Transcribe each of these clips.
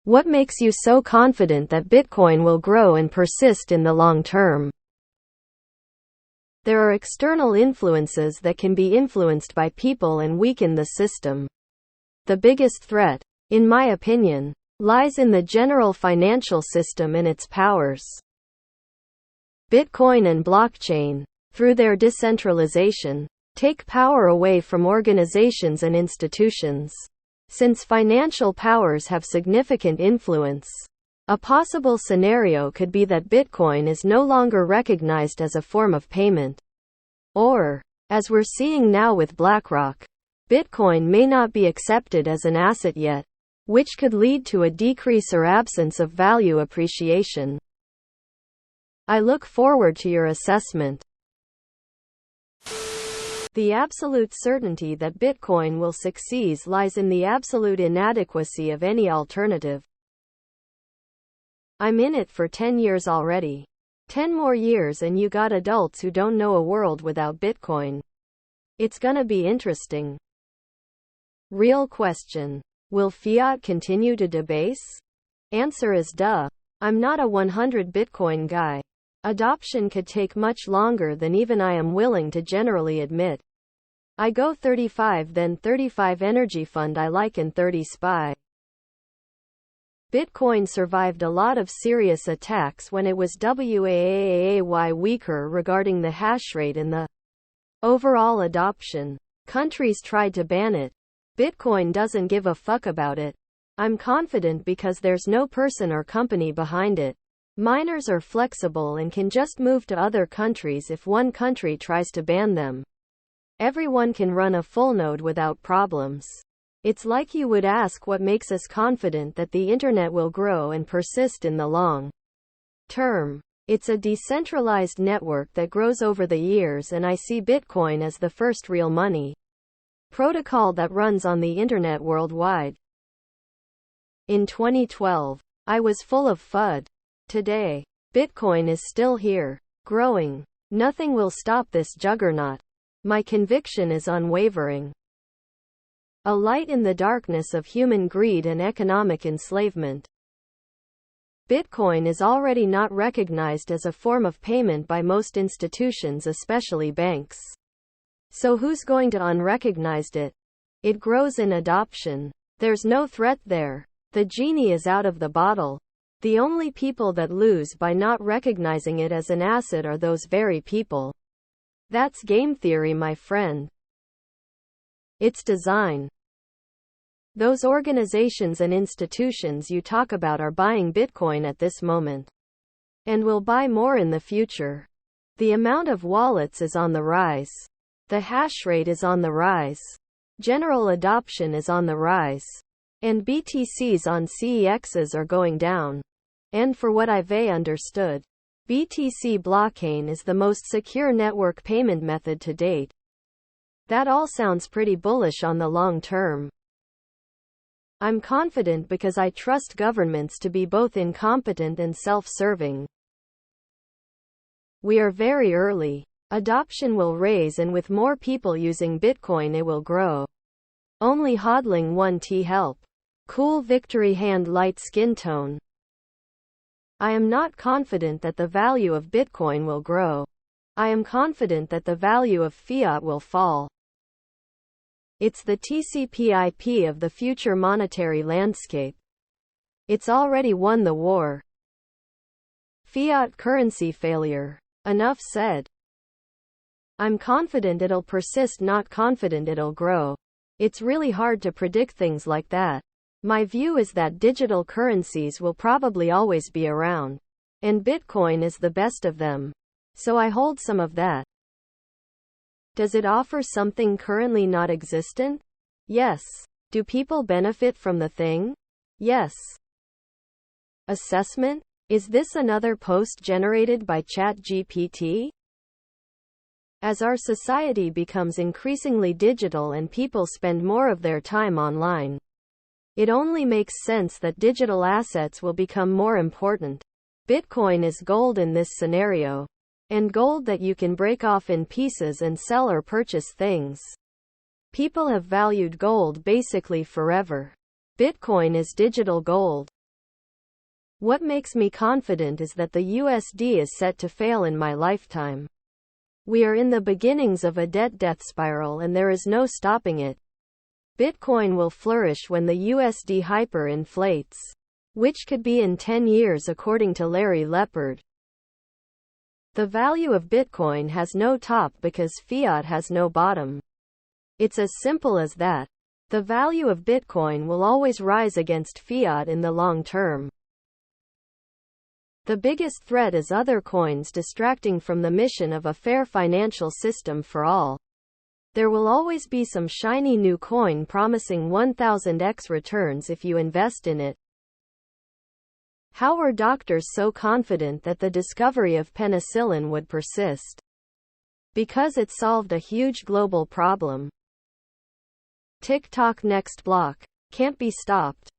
What makes you so confident that Bitcoin will grow and persist in the long term? There are external influences that can be influenced by people and weaken the system. The biggest threat, in my opinion, lies in the general financial system and its powers. Bitcoin and blockchain, through their decentralization, take power away from organizations and institutions. Since financial powers have significant influence, a possible scenario could be that Bitcoin is no longer recognized as a form of payment. Or, as we're seeing now with BlackRock, Bitcoin may not be accepted as an asset yet, which could lead to a decrease or absence of value appreciation. I look forward to your assessment. The absolute certainty that Bitcoin will succeed lies in the absolute inadequacy of any alternative. I'm in it for 10 years already. 10 more years and you got adults who don't know a world without Bitcoin. It's gonna be interesting. Real question. Will fiat continue to debase? Answer is duh. I'm not a 100 Bitcoin guy. Adoption could take much longer than even I am willing to generally admit. I go 35 then 35 energy fund I like and 30 SPY. Bitcoin survived a lot of serious attacks when it was way weaker regarding the hash rate and the overall adoption. Countries tried to ban it. Bitcoin doesn't give a fuck about it. I'm confident because there's no person or company behind it. Miners are flexible and can just move to other countries if one country tries to ban them. Everyone can run a full node without problems. It's like you would ask what makes us confident that the internet will grow and persist in the long term. It's a decentralized network that grows over the years, and I see Bitcoin as the first real money protocol that runs on the internet worldwide. In 2012, I was full of FUD. Today, Bitcoin is still here, growing. Nothing will stop this juggernaut. My conviction is unwavering. A light in the darkness of human greed and economic enslavement. Bitcoin is already not recognized as a form of payment by most institutions, especially banks. So who's going to unrecognize it? It grows in adoption. There's no threat there. The genie is out of the bottle. The only people that lose by not recognizing it as an asset are those very people. That's game theory, my friend. It's design. Those organizations and institutions you talk about are buying Bitcoin at this moment. And will buy more in the future. The amount of wallets is on the rise. The hash rate is on the rise. General adoption is on the rise. And BTCs on CEXs are going down. And for what I've understood, BTC blockchain is the most secure network payment method to date. That all sounds pretty bullish on the long term. I'm confident because I trust governments to be both incompetent and self-serving. We are very early. Adoption will raise, and with more people using Bitcoin it will grow. Only hodling 1T help. Cool victory hand, light skin tone. I am not confident that the value of Bitcoin will grow. I am confident that the value of fiat will fall. It's the TCP/IP of the future monetary landscape. It's already won the war. Fiat currency failure. Enough said. I'm confident it'll persist, not confident it'll grow. It's really hard to predict things like that. My view is that digital currencies will probably always be around. And Bitcoin is the best of them. So I hold some of that. Does it offer something currently not existent? Yes. Do people benefit from the thing? Yes. Assessment? Is this another post generated by ChatGPT? As our society becomes increasingly digital and people spend more of their time online, it only makes sense that digital assets will become more important. Bitcoin is gold in this scenario. And gold that you can break off in pieces and sell or purchase things. People have valued gold basically forever. Bitcoin is digital gold. What makes me confident is that the USD is set to fail in my lifetime. We are in the beginnings of a debt death spiral and there is no stopping it. Bitcoin will flourish when the USD hyperinflates, which could be in 10 years according to Larry Lepard. The value of Bitcoin has no top because fiat has no bottom. It's as simple as that. The value of Bitcoin will always rise against fiat in the long term. The biggest threat is other coins distracting from the mission of a fair financial system for all. There will always be some shiny new coin promising 1000x returns if you invest in it. How were doctors so confident that the discovery of penicillin would persist? Because it solved a huge global problem. TikTok next block. Can't be stopped.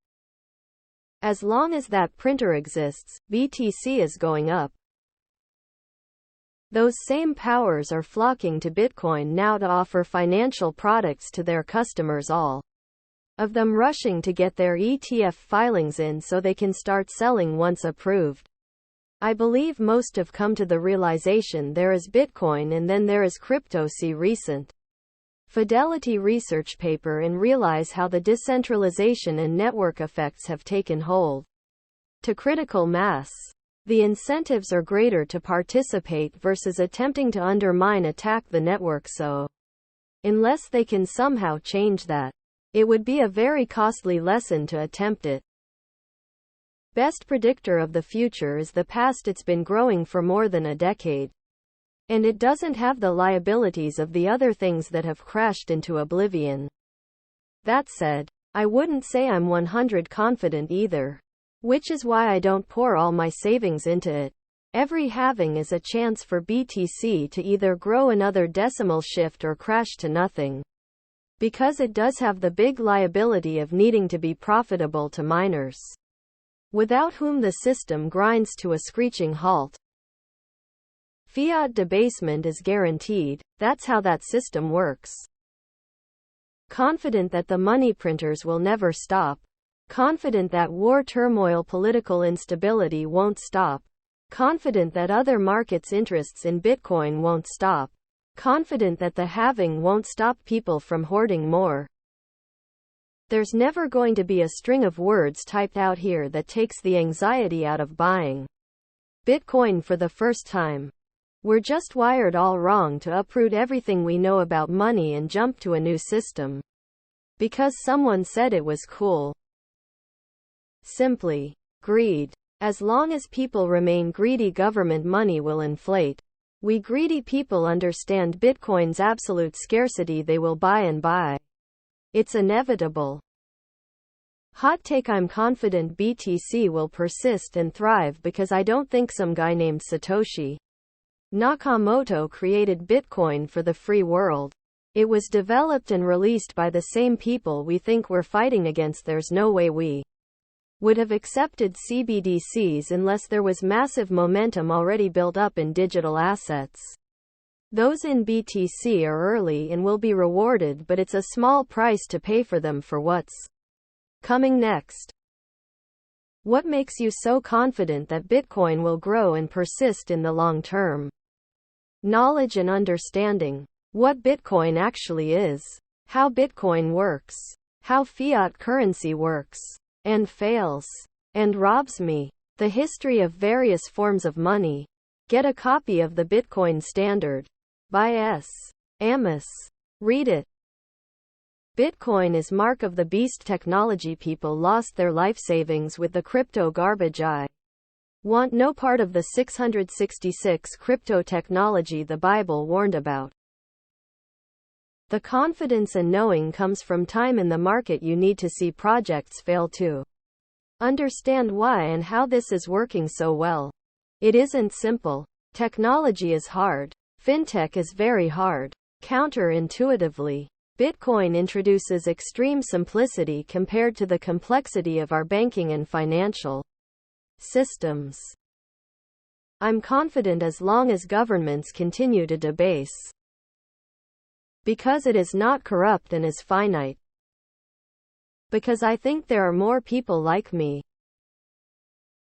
As long as that printer exists, BTC is going up. Those same powers are flocking to Bitcoin now to offer financial products to their customers, all of them rushing to get their ETF filings in so they can start selling once approved. I believe most have come to the realization there is Bitcoin and then there is crypto. See recent Fidelity research paper and realize how the decentralization and network effects have taken hold. To critical mass, the incentives are greater to participate versus attempting to undermine attack the network, so unless they can somehow change that, it would be a very costly lesson to attempt it. Best predictor of the future is the past. It's been growing for more than a decade. And it doesn't have the liabilities of the other things that have crashed into oblivion. That said, I wouldn't say I'm 100% confident either. Which is why I don't pour all my savings into it. Every halving is a chance for BTC to either grow another decimal shift or crash to nothing. Because it does have the big liability of needing to be profitable to miners, without whom the system grinds to a screeching halt. Fiat debasement is guaranteed. That's how that system works. Confident that the money printers will never stop. Confident that war turmoil, political instability won't stop. Confident that other markets' interests in Bitcoin won't stop. Confident that the halving won't stop people from hoarding more. There's never going to be a string of words typed out here that takes the anxiety out of buying Bitcoin for the first time. We're just wired all wrong to uproot everything we know about money and jump to a new system. Because someone said it was cool. Simply. Greed. As long as people remain greedy, government money will inflate. We greedy people understand Bitcoin's absolute scarcity. They will buy and buy. It's inevitable. Hot take: I'm confident BTC will persist and thrive because I don't think some guy named Satoshi Nakamoto created Bitcoin for the free world. It was developed and released by the same people we think we're fighting against. There's no way we would have accepted CBDCs unless there was massive momentum already built up in digital assets. Those in BTC are early and will be rewarded, but it's a small price to pay for them for what's coming next. What makes you so confident that Bitcoin will grow and persist in the long term? Knowledge and understanding. What Bitcoin actually is. How Bitcoin works. How fiat currency works. And fails. And robs me. The history of various forms of money. Get a copy of the Bitcoin Standard. By S. Amos. Read it. Bitcoin is mark of the beast technology. People lost their life savings with the crypto garbage. I want no part of the 666 crypto technology the Bible warned about. The confidence and knowing comes from time in the market. You need to see projects fail to understand why and how this is working so well. It isn't simple. Technology is hard. Fintech is very hard. Counterintuitively, Bitcoin introduces extreme simplicity compared to the complexity of our banking and financial systems. I'm confident as long as governments continue to debase. Because it is not corrupt and is finite. Because I think there are more people like me